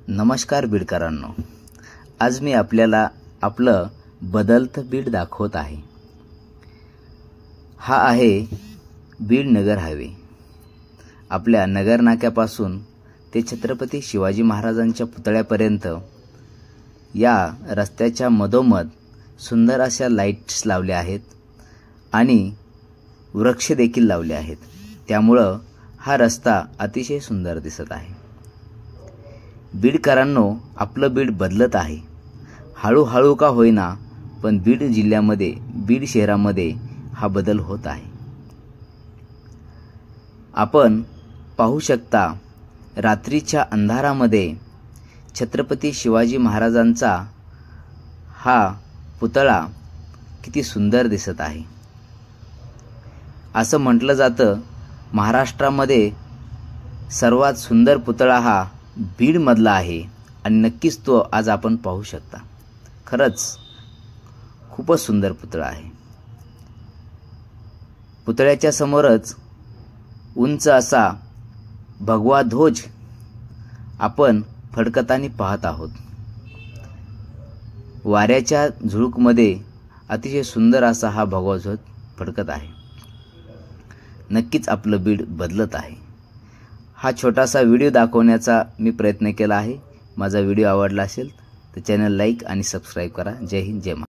नमस्कार बीडकरांनो, आज मी आपल्याला आपलं बदलतं बीड दाखवत आहे। हा आहे बीड नगर हायवे। आपल्या नगर नाक्यापासून ते छत्रपती शिवाजी महाराजांच्या पुतळ्यापर्यंत या रस्त्याच्या मधोमध सुंदर अशा लाईट्स लावल्या आहेत आणि वृक्ष देखील लावले आहेत। त्यामुळे हा रस्ता अतिशय सुंदर दिसत आहे। बीडकरांनो, आपलं बीड बदलत आहे। हळूहळू का होईना, पण बीड जिल्ह्यामध्ये, बीड शहरामध्ये हा बदल होत आहे। आपण पाहू शकता, रात्रीच्या अंधारामध्ये छत्रपती शिवाजी महाराजांचा हा पुतळा किती सुंदर दिसत आहे। असं म्हटलं जातं, महाराष्ट्रामध्ये सर्वात सुंदर पुतळा हा बीड मधला आहे आणि नक्कीच तो आज आपण पाहू शकता। खरंच खूपच सुंदर पुतळा आहे। पुतळ्याच्या समोरच उंच असा भगवा ध्वज आपण फडकताना पाहत आहोत। वाऱ्याच्या झुळूकमध्ये अतिशय सुंदर असा हा भगवा ध्वज फडकत आहे। नक्कीच आपलं बीड बदलत आहे। हा छोटासा व्हिडिओ दाखवण्याचा मी प्रयत्न केला आहे। माझा व्हिडिओ आवडला असेल तर चॅनल लाईक आणि सबस्क्राईब करा। जय हिंद, जय महाराष्ट्र।